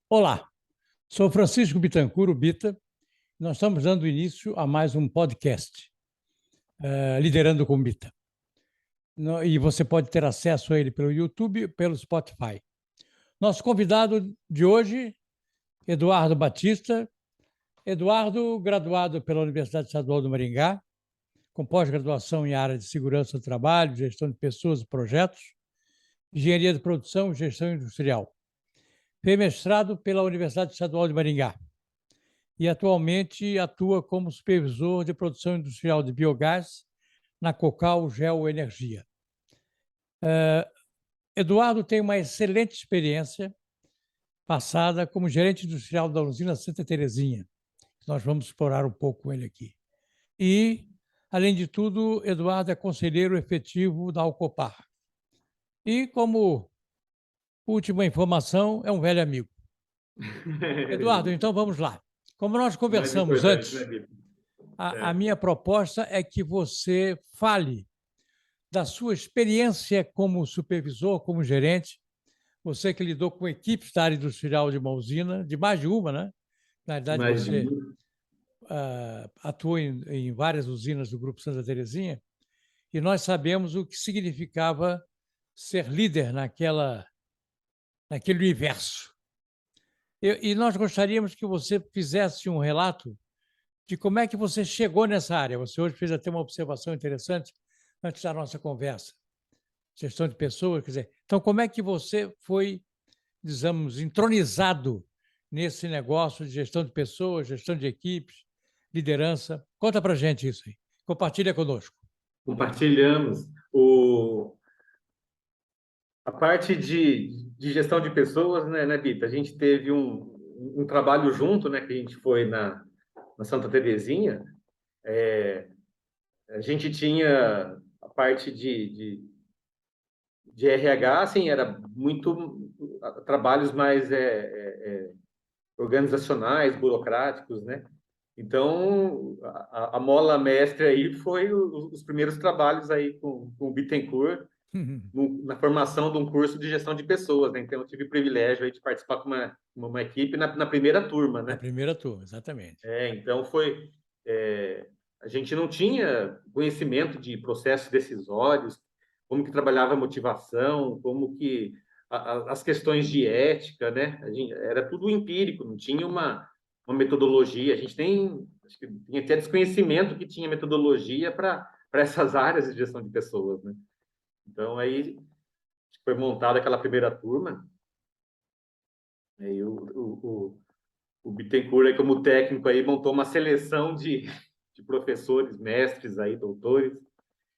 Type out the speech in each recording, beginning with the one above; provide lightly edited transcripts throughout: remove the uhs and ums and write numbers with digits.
Olá, sou Francisco Bittencourt, o Bita. Nós estamos dando início a mais um podcast, Liderando com Bita. E você pode ter acesso a ele pelo YouTube e pelo Spotify. Nosso convidado de hoje, Eduardo Batista. Eduardo, graduado pela Universidade Estadual do Maringá, com pós-graduação em área de segurança do trabalho, gestão de pessoas e projetos, engenharia de produção e gestão industrial. Fez mestrado pela Universidade Estadual de Maringá e atualmente atua como supervisor de produção industrial de biogás na Cocal Geoenergia. Eduardo tem uma excelente experiência passada como gerente industrial da usina Santa Terezinha. Nós vamos explorar um pouco com ele aqui. E, além de tudo, Eduardo é conselheiro efetivo da Alcopar. E, como última informação, é um velho amigo. Eduardo, então vamos lá. Como nós Mais conversamos importante, né, antes, Vitor? a minha proposta é que você fale da sua experiência como supervisor, como gerente, você que lidou com equipes da área industrial de uma usina, de mais de uma, né? Na verdade, você Imagino. atuou em várias usinas do Grupo Santa Terezinha, e nós sabemos o que significava ser líder naquele universo. E nós gostaríamos que você fizesse um relato de como é que você chegou nessa área. Você hoje fez até uma observação interessante antes da nossa conversa. Gestão de pessoas, quer dizer, então como é que você foi, digamos, entronizado nesse negócio de gestão de pessoas, gestão de equipes, liderança? Conta para a gente isso aí. Compartilha conosco. Compartilhamos. A parte de gestão de pessoas, né, Bita? A gente teve um trabalho junto, né, que a gente foi na Santa Terezinha. A gente tinha a parte de RH, assim, era muito trabalhos mais organizacionais, burocráticos, né? Então, a mola mestre aí foi os primeiros trabalhos aí com o Bittencourt na formação de um curso de gestão de pessoas, né? Então, eu tive o privilégio aí de participar com uma equipe na primeira turma, Na né? primeira turma, exatamente. Então, a gente não tinha conhecimento de processos decisórios, como que trabalhava a motivação, como que as questões de ética, né? Era tudo empírico, não tinha uma metodologia. A gente acho que tinha até desconhecimento que tinha metodologia para essas áreas de gestão de pessoas, né? Então, aí foi montada aquela primeira turma, aí o Bittencourt, aí, como técnico, aí, montou uma seleção de professores, mestres, aí, doutores,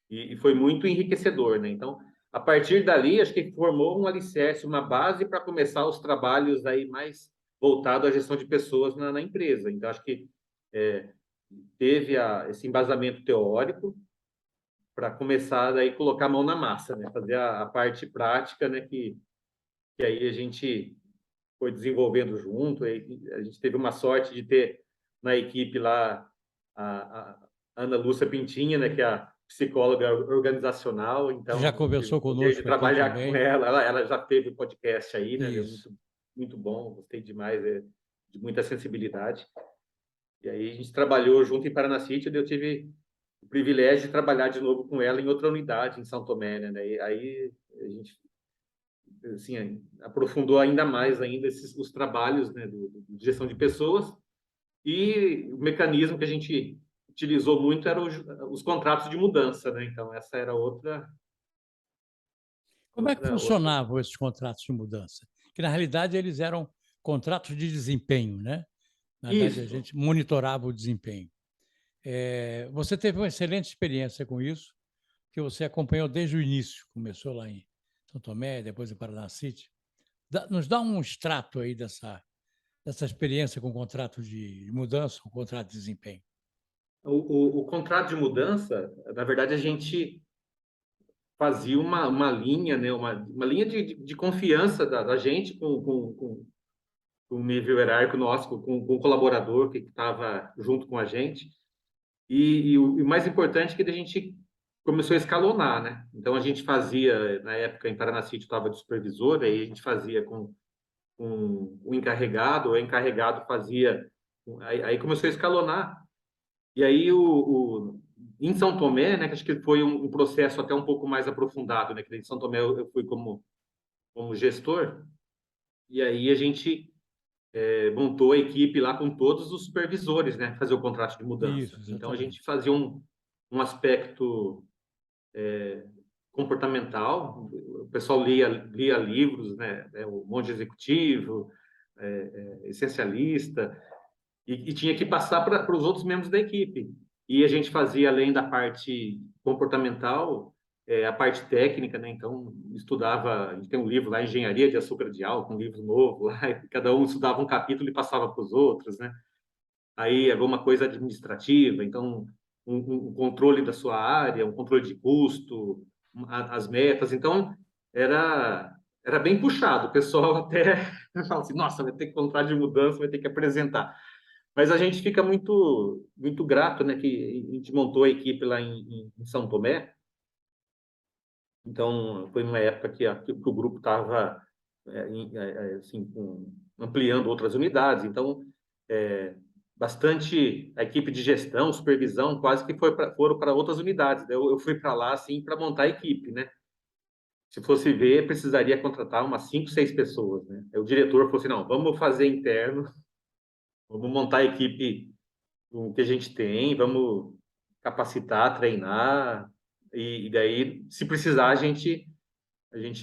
e foi muito enriquecedor, né? Então, a partir dali, acho que formou um alicerce, uma base para começar os trabalhos aí mais voltados à gestão de pessoas na empresa. Então, acho que teve esse embasamento teórico para começar aí colocar a mão na massa, né? Fazer a parte prática, né? Que aí a gente foi desenvolvendo junto. A gente teve uma sorte de ter na equipe lá a Ana Lúcia Pintinha, né, que é a psicóloga organizacional. Que já Então, eu tive o conversou poder de conosco aqui trabalhar com também. ela. Ela já teve o podcast aí, né? Isso. Muito bom, gostei demais, de muita sensibilidade. E aí a gente trabalhou junto em Paranacite, eu tive o privilégio de trabalhar de novo com ela em outra unidade, em São Tomé, né? E aí a gente assim, aprofundou ainda mais ainda os trabalhos, né, de gestão de pessoas, e o mecanismo que a gente utilizou muito eram os contratos de mudança, né? Então essa era Como é que outra. funcionavam esses contratos de mudança? Que, na realidade, eles eram contratos de desempenho, né? Na verdade, a Isso. gente monitorava o desempenho. Você teve uma excelente experiência com isso, que você acompanhou desde o início, começou lá em São Tomé, depois em Paranacite. Nos dá um extrato aí dessa experiência com contrato de mudança, com contrato de desempenho. O contrato de mudança, na verdade, a gente fazia uma linha, né? Uma linha de confiança da gente com o nível hierárquico nosso, com o colaborador que estava junto com a gente. E o mais importante é que a gente começou a escalonar, né? Então, a gente fazia, na época, em Paranacite, eu estava de supervisor, aí a gente fazia com um encarregado, o encarregado fazia... Aí começou a escalonar. E aí, em São Tomé, né, que acho que foi um processo até um pouco mais aprofundado, né, que em São Tomé eu fui como gestor, e aí a gente montou a equipe lá com todos os supervisores, né, fazer o contrato de Isso, mudança. Então, a gente exatamente. fazia um aspecto comportamental, o pessoal lia livros, né, o Monge Executivo, Essencialista, e tinha que passar para os outros membros da equipe. E a gente fazia, além da parte comportamental, a parte técnica, né? Então, estudava, a gente tem um livro lá, Engenharia de Açúcar de Álcool, um livro novo lá, e cada um estudava um capítulo e passava para os outros, né? Aí, alguma coisa administrativa, então, um controle da sua área, um controle de custo, as metas. Então, era bem puxado. O pessoal até fala assim, nossa, vai ter que contrato de mudança, vai ter que apresentar. Mas a gente fica muito grato, né, que a gente montou a equipe lá em São Tomé. Então, foi uma época que o grupo estava assim, ampliando outras unidades. Então, bastante a equipe de gestão, supervisão, quase que foram para outras unidades. Eu fui para lá assim para montar a equipe, né? Se fosse ver, precisaria contratar umas 5, 6 pessoas, né? Aí o diretor falou assim, não, vamos fazer interno, vamos montar a equipe o que a gente tem, vamos capacitar, treinar, e daí, se precisar, a gente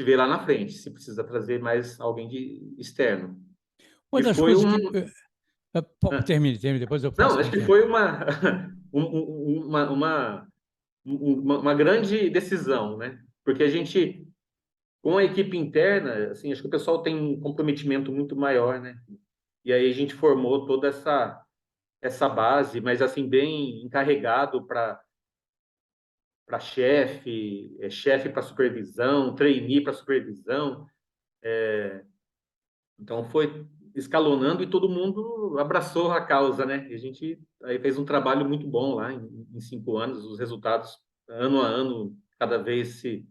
vê lá na frente, se precisa trazer mais alguém de externo. Uma E das foi coisas um... que... termine, depois eu Não, faço um acho que interno. foi uma grande decisão, né? Porque a gente, com a equipe interna, assim, acho que o pessoal tem um comprometimento muito maior, né? E aí a gente formou toda essa base, mas assim, bem encarregado para chefe, chefe para supervisão, trainee para supervisão. Então foi escalonando e todo mundo abraçou a causa, né? E a gente aí fez um trabalho muito bom lá em 5 anos, os resultados ano a ano cada vez se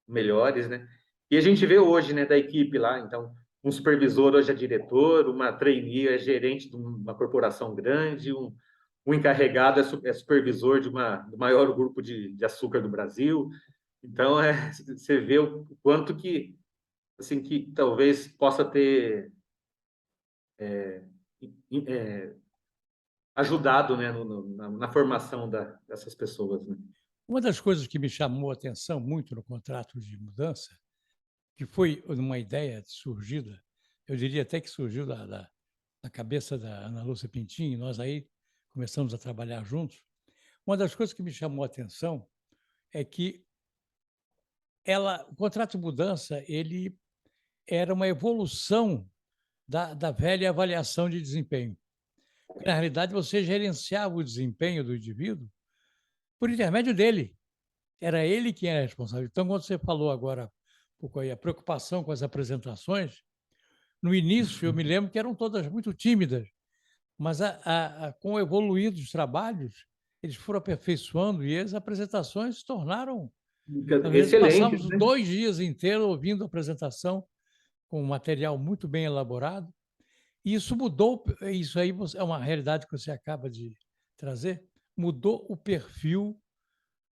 melhores, né? E a gente vê hoje, né, da equipe lá, então um supervisor hoje é diretor, uma trainee é gerente de uma corporação grande, um encarregado é supervisor do maior grupo de açúcar do Brasil. Então, você vê o quanto que, assim, que talvez possa ter é, ajudado, né, na formação dessas pessoas, né? Uma das coisas que me chamou a atenção muito no contrato de mudança, que foi uma ideia surgida, eu diria até que surgiu da cabeça da Ana Lúcia Pintinho, nós aí começamos a trabalhar juntos. Uma das coisas que me chamou a atenção é que o contrato de mudança ele era uma evolução da velha avaliação de desempenho. Na realidade, você gerenciava o desempenho do indivíduo por intermédio dele. Era ele quem era responsável. Então, quando você falou agora um pouco aí, a preocupação com as apresentações, no início eu me lembro que eram todas muito tímidas, mas com o evoluir dos trabalhos, eles foram aperfeiçoando e as apresentações se tornaram... Às vezes Excelente, passávamos né? 2 dias inteiros ouvindo a apresentação, com um material muito bem elaborado, e isso mudou, isso aí é uma realidade que você acaba de trazer, mudou o perfil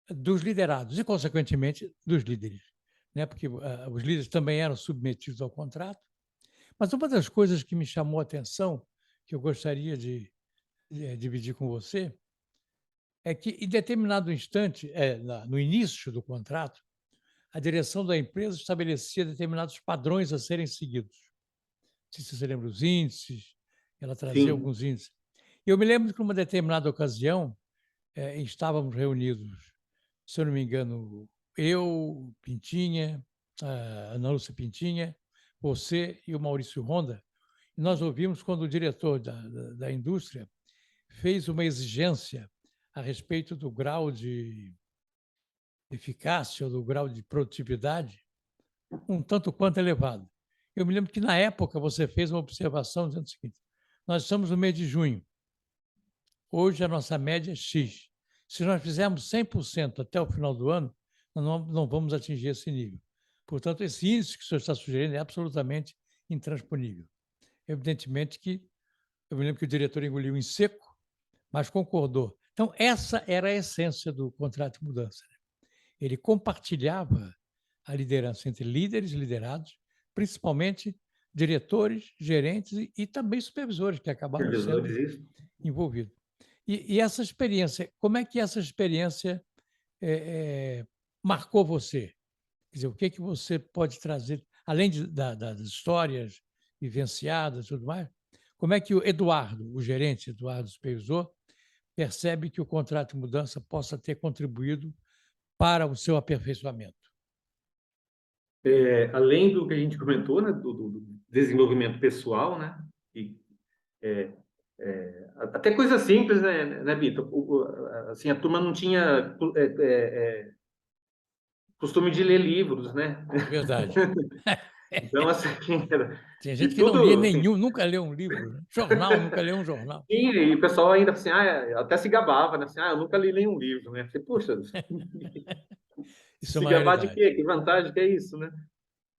dos liderados e, consequentemente, dos líderes, né? Porque os líderes também eram submetidos ao contrato. Mas uma das coisas que me chamou a atenção, que eu gostaria de dividir com você, é que, em determinado instante, no início do contrato, a direção da empresa estabelecia determinados padrões a serem seguidos. Não sei se você lembra os índices, ela trazia Sim, alguns índices. Eu me lembro que, numa determinada ocasião, estávamos reunidos, se eu não me engano, eu, Pintinha, a Ana Lúcia Pintinha, você e o Maurício Honda, e nós ouvimos quando o diretor da indústria fez uma exigência a respeito do grau de eficácia ou do grau de produtividade um tanto quanto elevado. Eu me lembro que, na época, você fez uma observação dizendo o seguinte: nós estamos no mês de junho, hoje a nossa média é X. Se nós fizermos 100% até o final do ano, nós não vamos atingir esse nível. Portanto, esse índice que o senhor está sugerindo é absolutamente intransponível. Evidentemente que eu me lembro que o diretor engoliu em seco, mas concordou. Então, essa era a essência do contrato de mudança. Ele compartilhava a liderança entre líderes e liderados, principalmente diretores, gerentes e também supervisores, que acabavam sendo Supervisores, isso. envolvidos. E essa experiência, como é que essa experiência marcou você? Quer dizer, o que você pode trazer, além das histórias vivenciadas e tudo mais, como é que o Eduardo, o gerente, Eduardo supervisor, percebe que o contrato de mudança possa ter contribuído para o seu aperfeiçoamento? Além do que a gente comentou, né, do desenvolvimento pessoal, né, e, até coisa simples, né, Bita? Assim, a turma não tinha costume de ler livros, né? É verdade. Então, assim, Tem gente e que não lia tudo, assim, nenhum, nunca leu um livro, né? Jornal, nunca leu um jornal. e o pessoal ainda assim, até se gabava, né? Assim, eu nunca li nenhum livro, né? Eu falei, poxa, Isso é se uma gabar de realidade. quê? Que vantagem que é isso, né?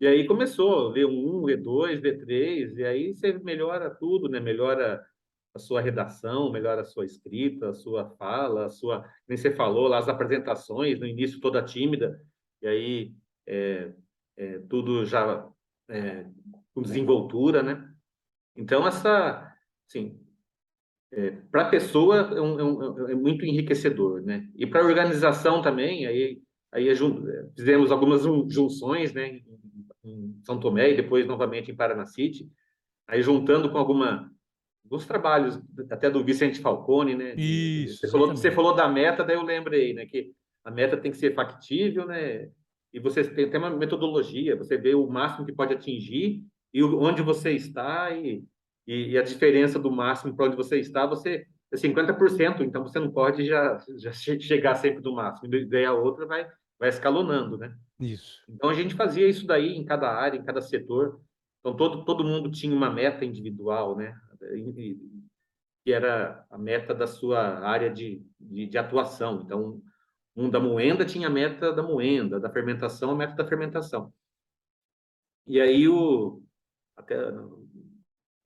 E aí começou, V1, V2, V3, e aí você melhora tudo, né? Melhora a sua redação, melhora a sua escrita, a sua fala, nem você falou lá, as apresentações, no início toda tímida, e aí tudo já com desenvoltura, né? Então, assim, para a pessoa é muito enriquecedor, né? E para a organização também, fizemos algumas junções, né? Em São Tomé e depois novamente em Paranacite, aí juntando com alguns trabalhos até do Vicente Falcone, né? Isso, Você exatamente. falou da meta, daí eu lembrei, né? Que a meta tem que ser factível, né? E você tem uma metodologia, você vê o máximo que pode atingir e onde você está e a diferença do máximo para onde você está, você é 50%, então você não pode já chegar sempre do máximo, e daí a outra vai escalonando, né? Isso. Então a gente fazia isso daí em cada área, em cada setor. Então todo mundo tinha uma meta individual, né? Que era a meta da sua área de atuação. Então, um da moenda tinha a meta da moenda, da fermentação, a meta da fermentação. E aí, até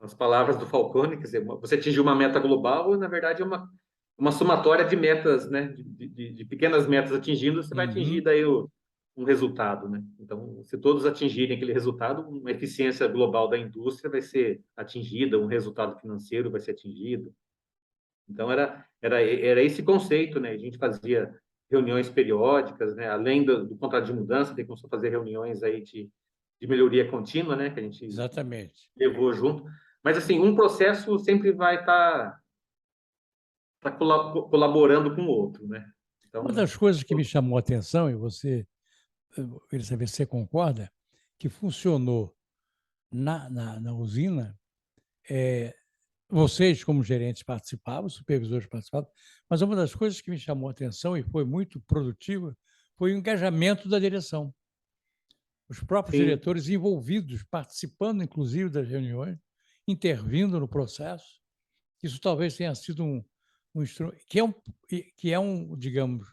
as palavras do Falcone, quer dizer, você atingiu uma meta global, na verdade, é uma somatória de metas, né? De pequenas metas atingindo, você vai atingir Uhum. daí um resultado, né? Então, se todos atingirem aquele resultado, uma eficiência global da indústria vai ser atingida, um resultado financeiro vai ser atingido. Então, era esse conceito, né? A gente fazia reuniões periódicas, né? Além do contrato de mudança, tem começou a fazer reuniões aí de melhoria contínua, né? Que a gente Exatamente. levou junto. Mas, assim, um processo sempre vai tá colaborando com o outro, né? Uma Então, das coisas que me chamou a atenção, e eu queria saber se você concorda, que funcionou na usina, vocês, como gerentes, participavam, supervisores participavam, mas uma das coisas que me chamou a atenção e foi muito produtiva foi o engajamento da direção. Os próprios sim, diretores envolvidos, participando, inclusive, das reuniões, intervindo no processo. Isso talvez tenha sido um instrumento, digamos,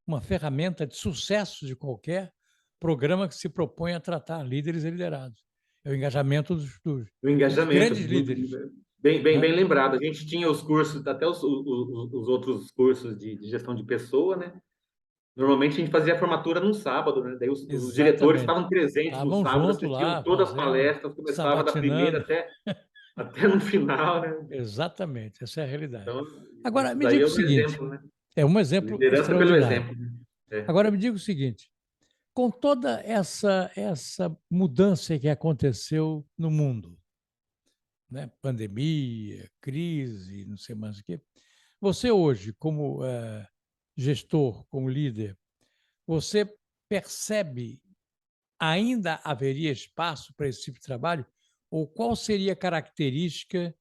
uma ferramenta de sucesso de qualquer programa que se propõe a tratar líderes e liderados. É o engajamento o dos engajamento, grandes líderes. bem Né? lembrado. A gente tinha os cursos, até os outros cursos de gestão de pessoa, né? Normalmente a gente fazia a formatura num sábado, né? Daí os diretores Exatamente. estavam presentes no Estavam sábado, junto assistiam lá, todas as fazendo, palestras, começava da primeira sabatinando. até no final, né? Exatamente, essa é a realidade. Então, Agora, isso me daí diga é o um seguinte, exemplo, né? é um exemplo Liderança pelo extraordinário. exemplo, né? É. Agora, me diga o seguinte, com toda essa mudança que aconteceu no mundo, né? Pandemia, crise, não sei mais o quê, você hoje, como gestor, como líder, você percebe ainda haveria espaço para esse tipo de trabalho? Ou qual seria a característica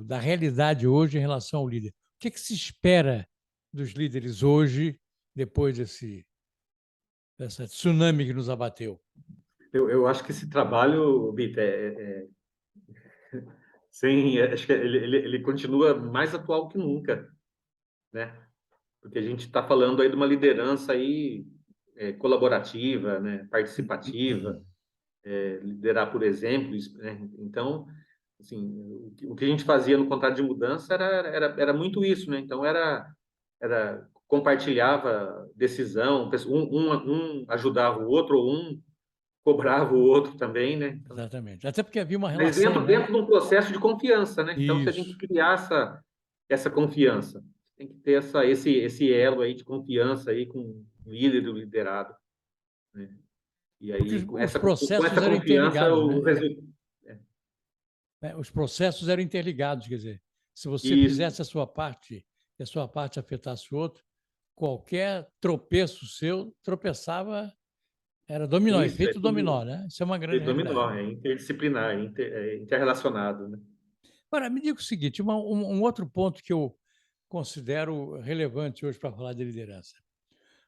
da realidade hoje em relação ao líder? O que se espera dos líderes hoje, depois dessa tsunami que nos abateu? Eu acho que esse trabalho, Bita, acho que ele continua mais atual que nunca, né? Porque a gente está falando aí de uma liderança aí colaborativa, né? Participativa. liderar por exemplo, né? Então, assim, o que a gente fazia no contrato de mudança era muito isso, né? Então, era compartilhava decisão, um ajudava o outro, ou um cobrava o outro também, né? Então, Exatamente. Até porque havia uma mas relação, dentro, né? dentro de um processo de confiança, né? Então, você tem que Isso. criar essa confiança. Tem que ter esse elo aí de confiança aí com o líder e o liderado, né? E Porque aí, os com processos essa eram confiança, interligados, o né? resultado... Né? Os processos eram interligados, quer dizer, se você Isso, fizesse a sua parte e a sua parte afetasse o outro, qualquer tropeço seu tropeçava, era dominó, isso, é efeito dominó, tudo né? Isso é uma grande dominó, realidade. é interdisciplinar, é interrelacionado, né? Agora, me diga o seguinte, um outro ponto que eu considero relevante hoje para falar de liderança.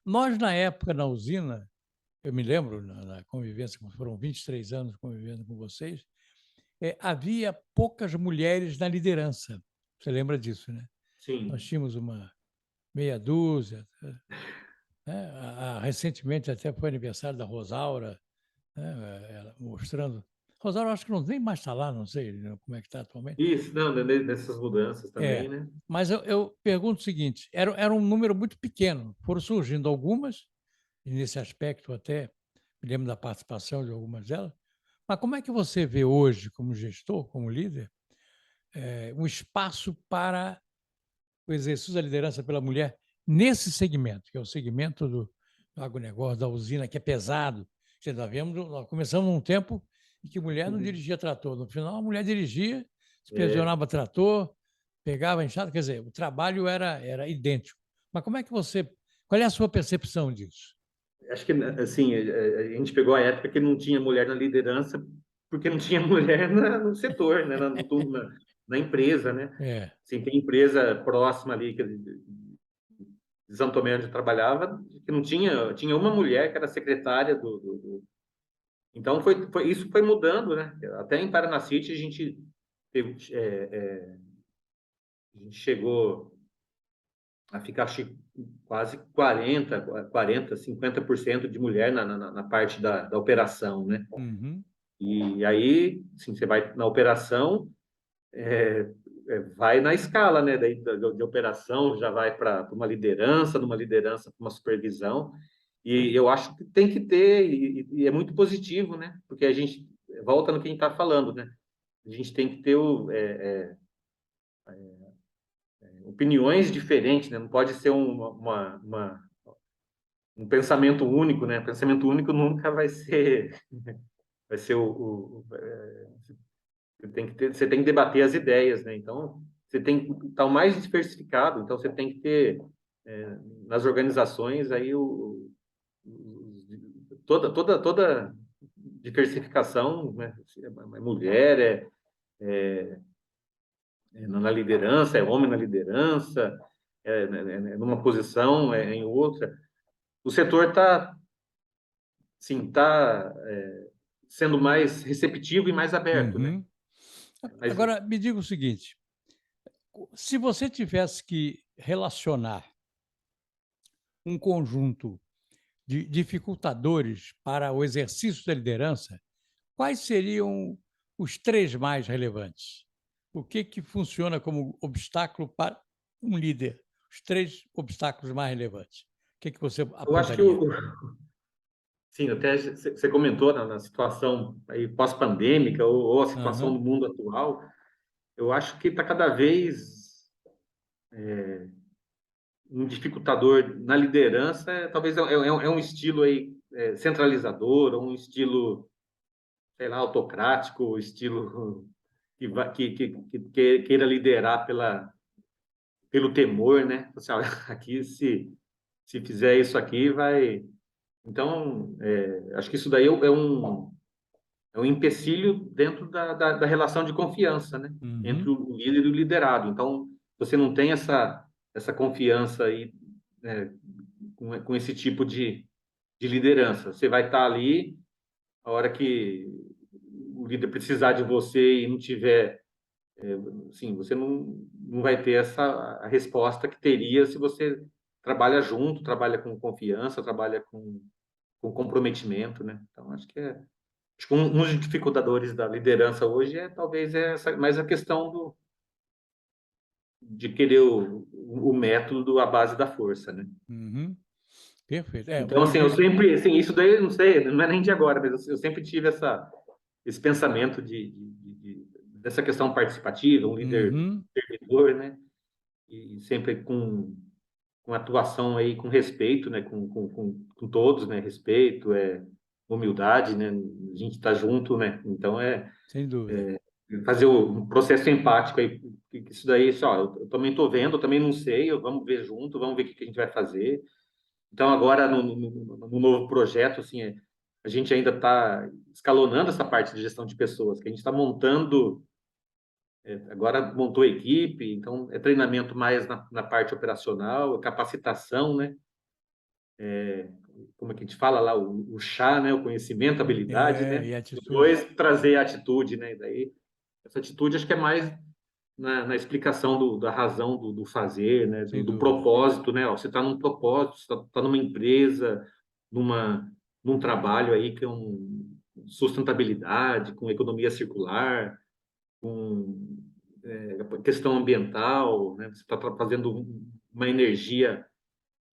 Nós, na época, na usina, eu me lembro, na convivência, foram 23 anos convivendo com vocês, havia poucas mulheres na liderança. Você lembra disso, né? Nós Sim, tínhamos uma meia dúzia, né? Recentemente até foi aniversário da Rosaura, né? Ela mostrando. Rosaura, acho que não nem mais está lá, não sei, né, como é que está atualmente. isso, não, nessas mudanças também, É, né? mas eu pergunto o seguinte: era um número muito pequeno, foram surgindo algumas, e nesse aspecto até me lembro da participação de algumas delas, mas como é que você vê hoje, como gestor, como líder, um espaço para o exercício da liderança pela mulher nesse segmento, que é o segmento do agronegócio, da usina, que é pesado? Nós começamos num tempo em que mulher não Uhum. dirigia trator. No final, a mulher dirigia, É, inspecionava trator, pegava a enxada, quer dizer, o trabalho era idêntico. Mas como é que você. Qual é a sua percepção disso? acho que, assim, a gente pegou a época que não tinha mulher na liderança, porque não tinha mulher no setor, né? Na empresa, né? É. Assim, tem empresa próxima ali, de São Tomé, onde eu trabalhava, que não tinha uma mulher que era secretária Então, isso foi mudando, né? Até em Paranacite, teve, a gente chegou a ficar, acho que, quase 50% de mulher na parte da operação, né? Uhum. E aí, assim, você vai na operação, vai na escala, né? Daí, de operação, já vai para uma liderança, numa liderança para uma supervisão. E eu acho que tem que ter, e é muito positivo, né? Porque a gente volta no que a gente está falando, né? A gente tem que ter opiniões diferentes, né? Não pode ser um pensamento único, né? Pensamento único nunca vai ser você tem que debater as ideias, né? Então, você tem que estar o mais diversificado. Então, você tem que ter nas organizações aí toda diversificação, né? É mulher, na liderança, é homem na liderança, numa posição, em outra. O setor está, sim, sendo mais receptivo e mais aberto, né? Uhum. Mas Agora, me diga o seguinte: se você tivesse que relacionar um conjunto de dificultadores para o exercício da liderança, quais seriam os três mais relevantes? O que funciona como obstáculo para um líder? Os três obstáculos mais relevantes. O que você eu acho que apontaria? sim, até você comentou na situação aí pós-pandêmica ou a situação Aham. do mundo atual, eu acho que está cada vez um dificultador na liderança, talvez é um estilo aí centralizador, ou um estilo, sei lá, autocrático, estilo que queira liderar pelo temor, né? Assim, olha, aqui se fizer isso aqui vai. Então, acho que isso daí é um empecilho dentro da relação de confiança, né? Entre Uhum. o líder e o liderado. Então, você não tem essa confiança aí, né, com esse tipo de liderança. Você vai estar ali, a hora que o líder precisar de você e não tiver, assim, você não vai ter a resposta que teria se você trabalha junto, trabalha com confiança, trabalha com comprometimento, né? Então, acho que Acho que um dos dificultadores da liderança hoje talvez mais a questão de querer o método à base da força, né? Uhum. Perfeito. Então, assim, eu Hoje. sempre, assim, isso daí, não sei, não é nem de agora, mas eu sempre tive esse pensamento dessa questão participativa, um líder Uhum. servidor, né? E sempre com atuação aí, com respeito, né? Com todos, né? Respeito, humildade, né? A gente está junto, né? Então, Sem dúvida. fazer um processo empático aí, que isso daí, só, eu também estou vendo, eu também não sei, vamos ver junto, vamos ver o que a gente vai fazer. Então, agora, no novo projeto, assim, a gente ainda está escalonando essa parte de gestão de pessoas, que a gente está montando, agora montou a equipe, então é treinamento mais na parte operacional, capacitação, né? Como é que a gente fala lá, o chá, né? O conhecimento, a habilidade, né? E atitude, Depois trazer a atitude, né? E daí, essa atitude acho que é mais na explicação da razão do fazer, né? sem Do dúvida. propósito, né? Ó, você está num propósito, você está numa empresa, num trabalho aí que é sustentabilidade, com economia circular, com questão ambiental, né? Você está fazendo uma energia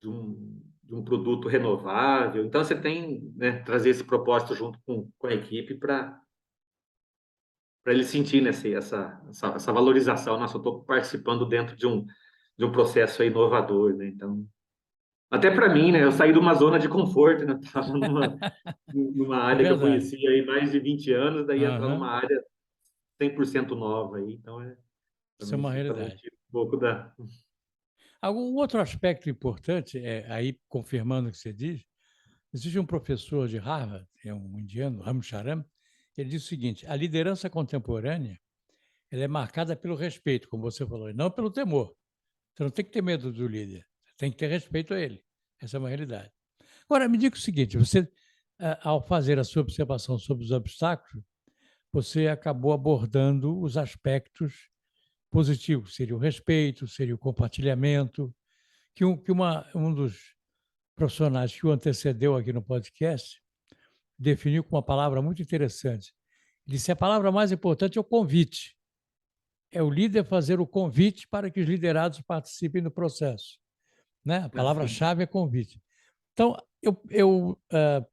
de um produto renovável. Então, você tem, né, trazer esse propósito junto com a equipe para ele sentir, né, essa valorização. Nossa, eu estou participando dentro de um processo aí inovador, né? Então, até para mim, né, eu saí de uma zona de conforto, né? Estava numa É área que eu verdade. conhecia aí mais de 20 anos, daí entrar numa Aham. área 100% nova aí, então Isso é também, uma também realidade. tive um pouco da... Algum outro aspecto importante, aí confirmando o que você diz, existe um professor de Harvard, é um indiano, Ramcharan, ele diz o seguinte: a liderança contemporânea ela é marcada pelo respeito, como você falou, e não pelo temor. Você não tem que ter medo do líder, você tem que ter respeito a ele. Essa é uma realidade. Agora, me diga o seguinte: você, ao fazer a sua observação sobre os obstáculos, você acabou abordando os aspectos positivos, seria o respeito, seria o compartilhamento, um dos profissionais que o antecedeu aqui no podcast definiu com uma palavra muito interessante. Ele disse: a palavra mais importante é o convite. É o líder fazer o convite para que os liderados participem do processo. Né? A Assim, palavra-chave é convite. Então,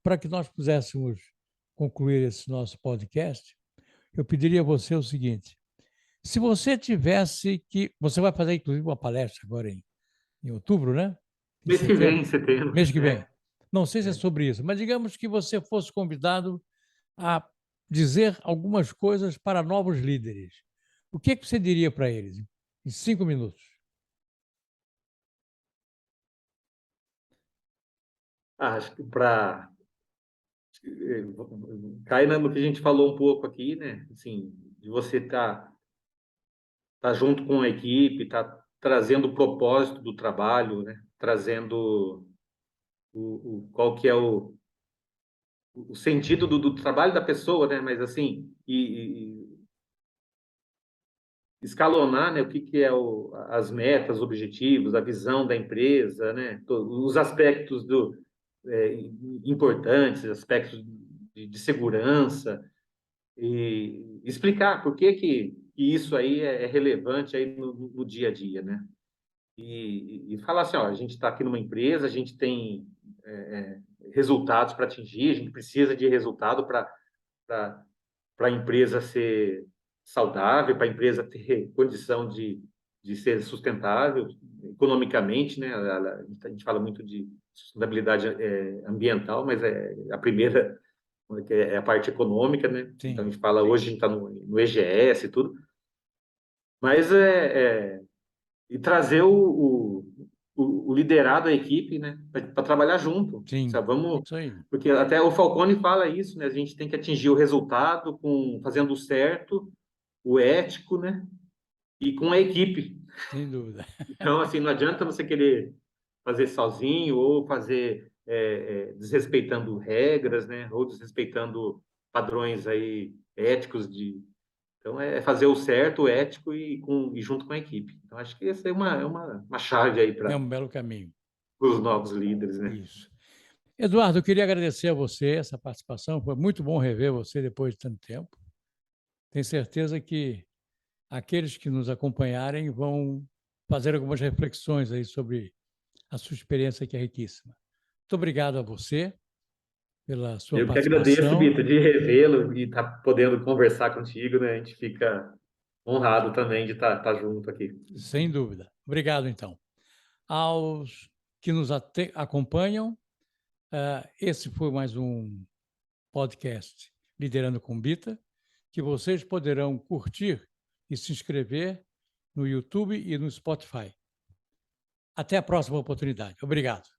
para que nós pudéssemos concluir esse nosso podcast, eu pediria a você o seguinte: se você tivesse que. Você vai fazer, inclusive, uma palestra agora em outubro, né? Em mês que vem, setembro, em setembro, mês que vem. né? Não sei se é É. sobre isso, mas digamos que você fosse convidado a dizer algumas coisas para novos líderes. O que você diria para eles em 5 minutos? Acho que cai no que a gente falou um pouco aqui, né? Assim, de você tá junto com a equipe, tá trazendo o propósito do trabalho, né? Trazendo qual que é o sentido do trabalho da pessoa, né? Mas assim, e escalonar, né? O que é as metas, os objetivos, a visão da empresa, né? Os aspectos importantes, aspectos de segurança, e explicar por que isso aí é relevante aí no dia a dia, né? E falar assim, ó, a gente está aqui numa empresa, a gente tem resultados para atingir, a gente precisa de resultado para a empresa ser saudável, para a empresa ter condição de ser sustentável economicamente, né? A gente fala muito de sustentabilidade ambiental, mas a primeira que é a parte econômica, né? Então a Sim, gente fala hoje a gente está no EGS e tudo, mas e trazer o liderado, a equipe, né? Para trabalhar junto, sim. sabe? Vamos, Isso aí, porque até o Falcone fala isso, né? A gente tem que atingir o resultado fazendo o certo, o ético, né? E com a equipe. sem dúvida. Então, assim, não adianta você querer fazer sozinho ou fazer desrespeitando regras, né? Ou desrespeitando padrões aí éticos então é fazer o certo, o ético e junto com a equipe. Então acho que essa é uma chave aí É para um belo caminho. os novos líderes, né? Isso. Eduardo, eu queria agradecer a você essa participação. Foi muito bom rever você depois de tanto tempo. Tenho certeza que aqueles que nos acompanharem vão fazer algumas reflexões aí sobre a sua experiência, que é riquíssima. Muito obrigado a você pela sua Eu que agradeço, participação. Bita, de revê-lo e estar podendo conversar contigo, né? A gente fica honrado também de estar junto aqui. Sem dúvida. Obrigado, então. Aos que nos acompanham, esse foi mais um podcast Liderando com Bita, que vocês poderão curtir e se inscrever no YouTube e no Spotify. Até a próxima oportunidade. Obrigado.